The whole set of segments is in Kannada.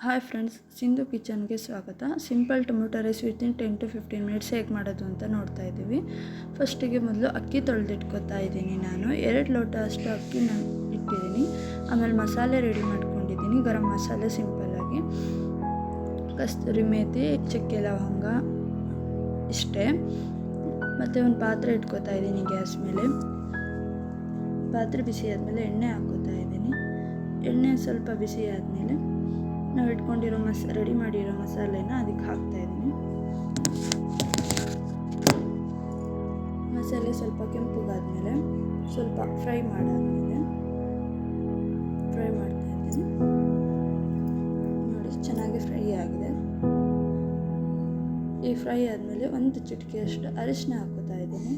ಹಾಯ್ ಫ್ರೆಂಡ್ಸ್, ಸಿಂಧು ಕಿಚನ್ಗೆ ಸ್ವಾಗತ. Simple tomato rice within 10 to 15 minutes ಹೇಗೆ ಮಾಡೋದು ಅಂತ ನೋಡ್ತಾ ಇದ್ದೀವಿ. ಫಸ್ಟಿಗೆ ಮೊದಲು ಅಕ್ಕಿ ತೊಳೆದಿಟ್ಕೊತಾ ಇದ್ದೀನಿ. ನಾನು 2 ಲೋಟ ಅಷ್ಟು ಅಕ್ಕಿ ನಾನು ಇಟ್ಟಿದ್ದೀನಿ. ಆಮೇಲೆ ಮಸಾಲೆ ರೆಡಿ ಮಾಡ್ಕೊಂಡಿದ್ದೀನಿ. ಗರಂ ಮಸಾಲೆ ಸಿಂಪಲ್ಲಾಗಿ, ಕಸ್ತೂರಿ ಮೇಥಿ, ಚಕ್ಕೆ ಲವಂಗ ಇಷ್ಟೇ. ಮತ್ತು ಒಂದು ಪಾತ್ರೆ ಇಟ್ಕೊತಾ ಇದ್ದೀನಿ ಗ್ಯಾಸ್ ಮೇಲೆ. ಪಾತ್ರೆ ಬಿಸಿ ಆದಮೇಲೆ ಎಣ್ಣೆ ಹಾಕ್ಕೋತಾ ಇದ್ದೀನಿ. ಎಣ್ಣೆ ಸ್ವಲ್ಪ ಬಿಸಿ ಆದಮೇಲೆ ನಾವು ಇಟ್ಕೊಂಡಿರೋ ರೆಡಿ ಮಾಡಿರೋ ಮಸಾಲೆನ ಅದಕ್ಕೆ ಹಾಕ್ತಾ ಇದ್ದೀನಿ. ಮಸಾಲೆ ಸ್ವಲ್ಪ ಕೆಂಪಗಾದ್ಮೇಲೆ ಸ್ವಲ್ಪ ಫ್ರೈ ಮಾಡ್ತಾ ಇದ್ದೀನಿ. ನೋಡಿ, ಚೆನ್ನಾಗಿ ಫ್ರೈ ಆಗಿದೆ. ಈ ಫ್ರೈ ಆದಮೇಲೆ ಒಂದು ಚಿಟಿಕೆಯಷ್ಟು ಅರಿಶಿನ ಹಾಕೋತಾ ಇದ್ದೀನಿ.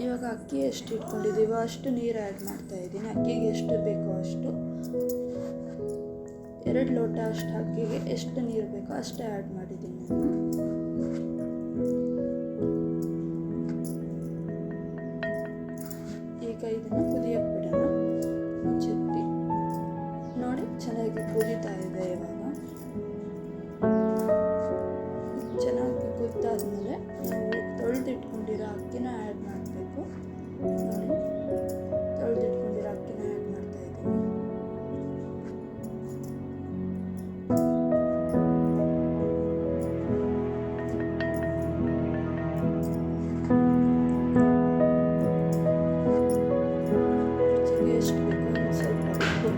ಇವಾಗ ಅಕ್ಕಿ ಎಷ್ಟು ಇಟ್ಕೊಂಡಿದ್ದೀವೋ ಅಷ್ಟು ನೀರು ಆ್ಯಡ್ ಮಾಡ್ತಾ ಇದ್ದೀನಿ. ಅಕ್ಕಿಗೆ ಎಷ್ಟು ಬೇಕೋ ಅಷ್ಟು, 2 ಲೋಟ ಅಷ್ಟು ಅಕ್ಕಿಗೆ ಎಷ್ಟು ನೀರು ಬೇಕೋ ಅಷ್ಟೇ ಆ್ಯಡ್ ಮಾಡಿದ್ದೀನಿ ನಾನು. ಈಗ ಇದನ್ನು ಕುದಿಯೋಕ್ಕೆ ಬಿಡೋಣ. ಮುಚ್ಚಿಟ್ಟು ನೋಡಿ, ಚೆನ್ನಾಗಿ ಕುದೀತಾ ಇದೆ. ಇವಾಗ ಚೆನ್ನಾಗಿ ಕುದ್ದಾದ್ಮೇಲೆ ನಾವು ತೊಳೆದಿಟ್ಕೊಂಡಿರೋ ಅಕ್ಕಿನ ಆ್ಯಡ್ ಮಾಡಬೇಕು. ನೋಡಿ, ತೊಳೆದಿಟ್ಕೊಂಡಿರೋ ಅಕ್ಕಿನ ಆ್ಯಡ್ ಮಾಡ್ತಾ ಇದ್ದೀನಿ. ರುಚಿಗೆ ಎಷ್ಟು ಬೇಕೋ ಸ್ವಲ್ಪ ಉಪ್ಪು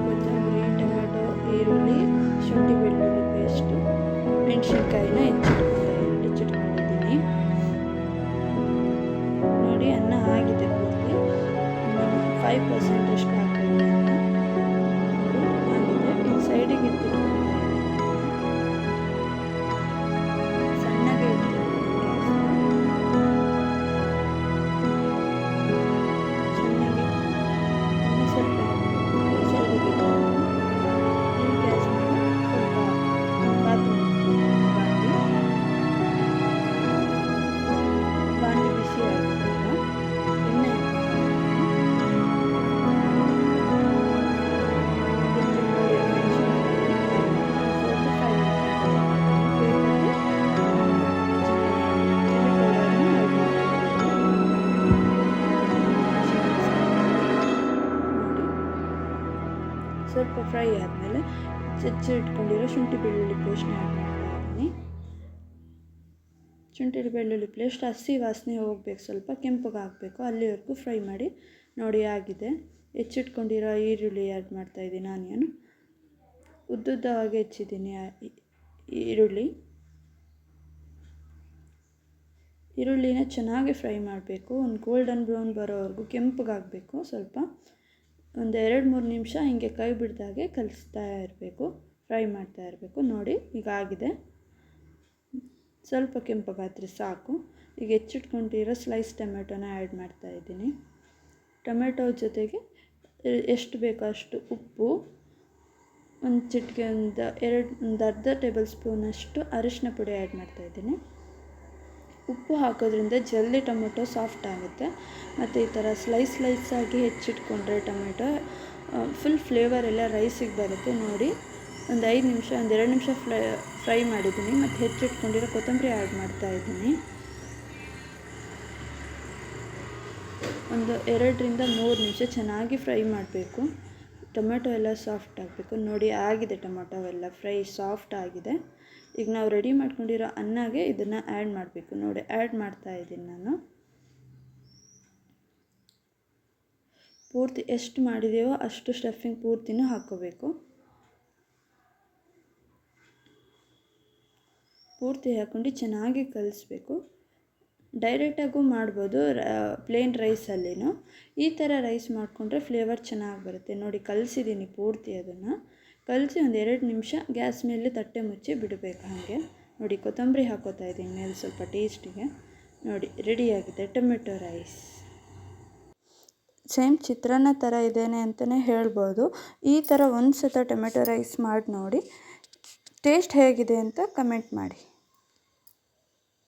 ಕೊತ್ತಂಬರಿ, ಟೊಮೆಟೊ, ಈರುಳ್ಳಿ, ಶುಂಠಿ ಬೆಳ್ಳುಳ್ಳಿ ಪೇಸ್ಟು, ಮೆಣಸಿನ್ಕಾಯಿನ ಹೆಚ್ಚಿಟ್ಕೊಂಡಿದ್ದೀನಿ. ನೋಡಿ, ಅನ್ನ ಆಗಿದೆ ಪೂರ್ತಿ. 5% ಅಷ್ಟು ಹಾಕಬೇಕು ಅನ್ನ. ನೋಡಿ, ಆಗಿದೆ. ಈಗ ಸೈಡಿಗೆ ಎತ್ತಿಟ್ಕೊಂಡಿದ್ದೀನಿ. ಸಣ್ಣಗೆ ಸಣ್ಣಗೆ ಇನ್ನು ಸ್ವಲ್ಪ ಸೈಡಿಗೆ ಈ ಗ್ಯಾಸ್ ಮೇಲೆ ಸ್ವಲ್ಪ ಪಾತ್ರೆ ಬಾಣಲಿ ಬಿಸಿ ಆಗಿದೆ. ಎಣ್ಣೆ ಸ್ವಲ್ಪ ಫ್ರೈ ಆದಮೇಲೆ ಇಟ್ಕೊಂಡಿರೋ ಶುಂಠಿ ಬೆಳ್ಳುಳ್ಳಿ ಪೇಸ್ಟ್ನ ಆ್ಯಡ್ ಮಾಡ್ತಾ ಇದ್ದೀನಿ. ಶುಂಠಿ ಬೆಳ್ಳುಳ್ಳಿ ಪೇಸ್ಟ್ ಹಸಿ ವಾಸನೆ ಹೋಗ್ಬೇಕು, ಸ್ವಲ್ಪ ಕೆಂಪಗಾಗಬೇಕು, ಅಲ್ಲಿವರೆಗೂ ಫ್ರೈ ಮಾಡಿ. ನೋಡಿ, ಆಗಿದೆ. ಹೆಚ್ಚಿಟ್ಕೊಂಡಿರೋ ಈರುಳ್ಳಿ ಆ್ಯಡ್ ಮಾಡ್ತಾಯಿದ್ದೀನಿ. ಆನಿಯನ್ ಉದ್ದುದ್ದವಾಗಿ ಹೆಚ್ಚಿದ್ದೀನಿ. ಈರುಳ್ಳಿನ ಚೆನ್ನಾಗಿ ಫ್ರೈ ಮಾಡಬೇಕು. ಒಂದು ಗೋಲ್ಡನ್ ಬ್ರೌನ್ ಬರೋವರೆಗೂ ಕೆಂಪಗಾಗಬೇಕು. ಸ್ವಲ್ಪ ಒಂದು 2-3 ನಿಮಿಷ ಹಿಂಗೆ ಕೈ ಬಿಡ್ದಾಗೆ ಕಲಿಸ್ತಾ ಇರಬೇಕು, ಫ್ರೈ ಮಾಡ್ತಾ ಇರಬೇಕು. ನೋಡಿ, ಈಗ ಆಗಿದೆ. ಸ್ವಲ್ಪ ಕೆಂಪಗಾದರೆ ಸಾಕು. ಈಗ ಹೆಚ್ಚಿಟ್ಕೊಂಡಿರೋ ಸ್ಲೈಸ್ ಟೊಮೆಟೊನ ಆ್ಯಡ್ ಮಾಡ್ತಾ ಇದ್ದೀನಿ. ಟೊಮೆಟೊ ಜೊತೆಗೆ ಎಷ್ಟು ಬೇಕೋ ಅಷ್ಟು ಉಪ್ಪು, ಒಂದು ಚಿಟಿಕೆ, ಒಂದು ಅರ್ಧ ಟೇಬಲ್ ಸ್ಪೂನಷ್ಟು ಅರಿಶಿನ ಪುಡಿ ಆ್ಯಡ್ ಮಾಡ್ತಾಯಿದ್ದೀನಿ. ಉಪ್ಪು ಹಾಕೋದ್ರಿಂದ ಜಲ್ದಿ ಟೊಮೆಟೊ ಸಾಫ್ಟ್ ಆಗುತ್ತೆ. ಮತ್ತು ಈ ಥರ ಸ್ಲೈಸಾಗಿ ಹೆಚ್ಚಿಟ್ಕೊಂಡ್ರೆ ಟೊಮೆಟೊ ಫುಲ್ ಫ್ಲೇವರ್ ಎಲ್ಲ ರೈಸಿಗೆ ಬರುತ್ತೆ. ನೋಡಿ, ಒಂದು 5 ನಿಮಿಷ, ಒಂದು 2 ನಿಮಿಷ ಫ್ರೈ ಮಾಡಿದ್ದೀನಿ. ಮತ್ತು ಹೆಚ್ಚಿಟ್ಕೊಂಡಿರೋ ಕೊತ್ತಂಬರಿ ಆ್ಯಡ್ ಮಾಡ್ತಾಯಿದ್ದೀನಿ. ಒಂದು 2-3 ನಿಮಿಷ ಚೆನ್ನಾಗಿ ಫ್ರೈ ಮಾಡಬೇಕು. ಟೊಮೆಟೊ ಎಲ್ಲ ಸಾಫ್ಟ್ ಆಗಬೇಕು. ನೋಡಿ, ಆಗಿದೆ. ಟೊಮೆಟೊ ಎಲ್ಲ ಫ್ರೈ ಸಾಫ್ಟ್ ಆಗಿದೆ. ಈಗ ನಾವು ರೆಡಿ ಮಾಡ್ಕೊಂಡಿರೋ ಅನ್ನಗೆ ಇದನ್ನು ಆ್ಯಡ್ ಮಾಡಬೇಕು. ನೋಡಿ, ಆ್ಯಡ್ ಮಾಡ್ತಾ ಇದ್ದೀನಿ ನಾನು. ಪೂರ್ತಿ ಎಷ್ಟು ಮಾಡಿದೆವೋ ಅಷ್ಟು ಸ್ಟಫಿಂಗ್ ಪೂರ್ತಿನೂ ಹಾಕ್ಕೋಬೇಕು. ಪೂರ್ತಿ ಹಾಕ್ಕೊಂಡು ಚೆನ್ನಾಗಿ ಕಲಿಸ್ಬೇಕು. ಡೈರೆಕ್ಟಾಗೂ ಮಾಡ್ಬೋದು, ಪ್ಲೇನ್ ರೈಸಲ್ಲಿನೂ. ಈ ಥರ ರೈಸ್ ಮಾಡಿಕೊಂಡ್ರೆ ಫ್ಲೇವರ್ ಚೆನ್ನಾಗಿ ಬರುತ್ತೆ. ನೋಡಿ, ಕಲಿಸಿದ್ದೀನಿ ಪೂರ್ತಿ. ಅದನ್ನು ಕಲಸಿ ಒಂದು 2 ನಿಮಿಷ ಗ್ಯಾಸ್ ಮೇಲೆ ತಟ್ಟೆ ಮುಚ್ಚಿ ಬಿಡಬೇಕು. ಹಾಗೆ ನೋಡಿ, ಕೊತ್ತಂಬರಿ ಹಾಕೋತಾ ಇದ್ದೀನಿ ಮೇಲೆ ಸ್ವಲ್ಪ ಟೇಸ್ಟಿಗೆ. ನೋಡಿ, ರೆಡಿಯಾಗಿದೆ ಟೊಮೆಟೊ ರೈಸ್. ಸೇಮ್ ಚಿತ್ರಾನ್ನ ಥರ ಇದೇನೆ ಅಂತಲೇ ಹೇಳ್ಬೋದು. ಈ ಥರ ಒಂದು ಸತ ಟೊಮೆಟೊ ರೈಸ್ ಮಾಡಿ ನೋಡಿ, ಟೇಸ್ಟ್ ಹೇಗಿದೆ ಅಂತ ಕಮೆಂಟ್ ಮಾಡಿ.